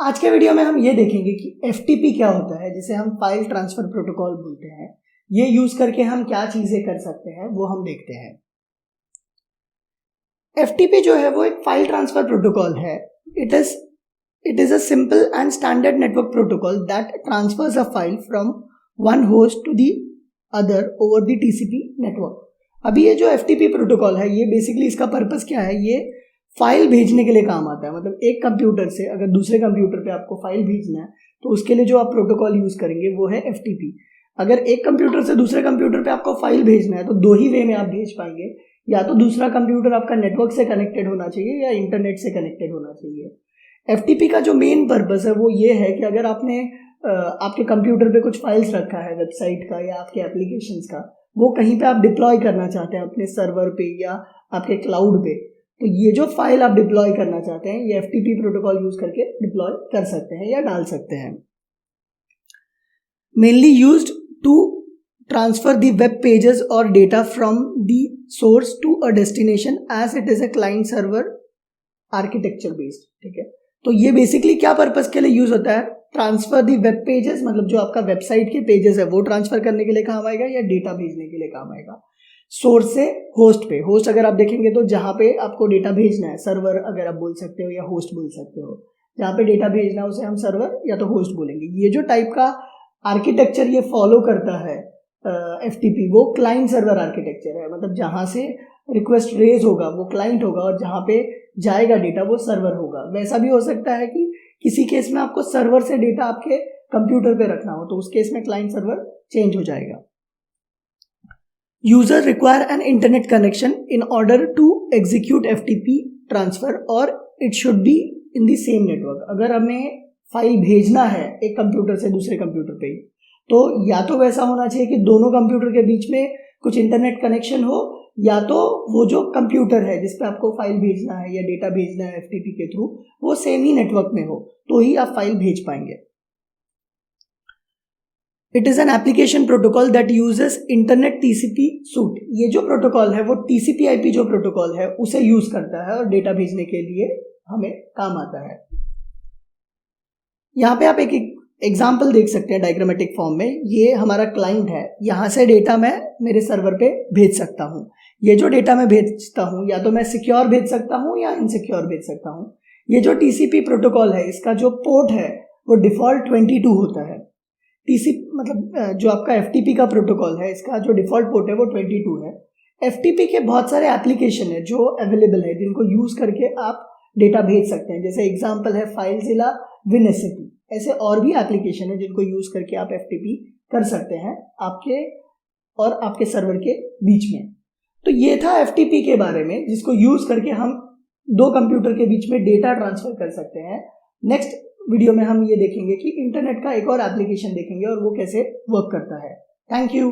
आज के वीडियो में हम ये देखेंगे कि FTP क्या होता है, जिसे हम फाइल ट्रांसफर प्रोटोकॉल बोलते हैं। ये यूज करके हम क्या चीजें कर सकते हैं वो हम देखते हैं। FTP जो है वो एक फाइल ट्रांसफर प्रोटोकॉल है। It is a simple and standard network protocol that transfers a file from one host to the other over the TCP network. अभी ये जो FTP प्रोटोकॉल है, ये बेसिकली इसका पर्पस क्या है, ये फाइल भेजने के लिए काम आता है। मतलब एक कंप्यूटर से अगर दूसरे कंप्यूटर पे आपको फाइल भेजना है तो उसके लिए जो आप प्रोटोकॉल यूज करेंगे वो है FTP। अगर एक कंप्यूटर से दूसरे कंप्यूटर पे आपको फाइल भेजना है तो दो ही वे में आप भेज पाएंगे, या तो दूसरा कंप्यूटर आपका नेटवर्क से कनेक्टेड होना चाहिए या इंटरनेट से कनेक्टेड होना चाहिए। FTP का जो मेन पर्पस है वो ये है कि अगर आपने आपके कंप्यूटर पे कुछ फाइल्स रखा है वेबसाइट का या आपके एप्लीकेशंस का, वो कहीं पे आप डिप्लॉय करना चाहते हैं अपने सर्वर पे या आपके क्लाउड पे, तो ये जो फाइल आप डिप्लॉय करना चाहते हैं ये FTP प्रोटोकॉल यूज करके डिप्लॉय कर सकते हैं या डाल सकते हैं। Mainly used to transfer the web pages और data from the source to a destination as it is a client server architecture based. ठीक है, तो ये बेसिकली क्या पर्पस के लिए यूज होता है? ट्रांसफर दी वेब पेजेस, मतलब जो आपका वेबसाइट के पेजेस है वो ट्रांसफर करने के लिए काम आएगा या डेटा भेजने के लिए काम आएगा। सोर्स से होस्ट पे, होस्ट अगर आप देखेंगे तो जहां पे आपको डेटा भेजना है, सर्वर अगर आप बोल सकते हो या होस्ट बोल सकते हो, जहां पे डेटा भेजना है उसे हम सर्वर या तो होस्ट बोलेंगे। ये जो टाइप का आर्किटेक्चर ये फॉलो करता है FTP, वो क्लाइंट सर्वर आर्किटेक्चर है। मतलब जहां से रिक्वेस्ट रेज होगा वो क्लाइंट होगा और जहां पे जाएगा डेटा वो सर्वर होगा। वैसा भी हो सकता है कि किसी केस में आपको सर्वर से डेटा आपके कंप्यूटर पे रखना हो तो उस केस में क्लाइंट सर्वर चेंज हो जाएगा। User require an internet connection in order to execute FTP transfer और it should be in the same network. अगर हमें फाइल भेजना है एक कंप्यूटर से दूसरे कंप्यूटर पे, तो या तो वैसा होना चाहिए कि दोनों कंप्यूटर के बीच में कुछ इंटरनेट कनेक्शन हो, या तो वो जो कंप्यूटर है जिस पे आपको फाइल भेजना है या डेटा भेजना है FTP के थ्रू, वो सेम ही नेटवर्क में हो, तो ही आप फाइल भेज पाएंगे। It is an application protocol that uses internet TCP suit. ये जो प्रोटोकॉल है वो TCP/IP जो प्रोटोकॉल है उसे यूज करता है और डेटा भेजने के लिए हमें काम आता है। यहाँ पे आप एक एग्जाम्पल देख सकते हैं डायग्रामेटिक फॉर्म में। ये हमारा क्लाइंट है, यहाँ से डेटा मैं मेरे सर्वर पे भेज सकता हूँ। ये जो डेटा मैं भेजता हूँ या तो मैं सिक्योर भेज सकता हूँ या इनसिक्योर भेज सकता हूँ। ये जो TCP प्रोटोकॉल है इसका जो पोर्ट है वो डिफॉल्ट 22 होता है। मतलब जो आपका FTP का प्रोटोकॉल है इसका जो डिफॉल्ट पोर्ट है वो 22 है। FTP के बहुत सारे एप्लीकेशन है जो अवेलेबल है जिनको यूज करके आप डेटा भेज सकते हैं। जैसे एग्जाम्पल है फाइलजिला, WinSAP, ऐसे और भी एप्लीकेशन है जिनको यूज करके आप FTP कर सकते हैं आपके और आपके सर्वर के बीच में। तो ये था FTP के बारे में, जिसको यूज करके हम दो कंप्यूटर के बीच में डेटा ट्रांसफर कर सकते हैं। नेक्स्ट वीडियो में हम ये देखेंगे कि इंटरनेट का एक और एप्लीकेशन देखेंगे और वो कैसे वर्क करता है। Thank you.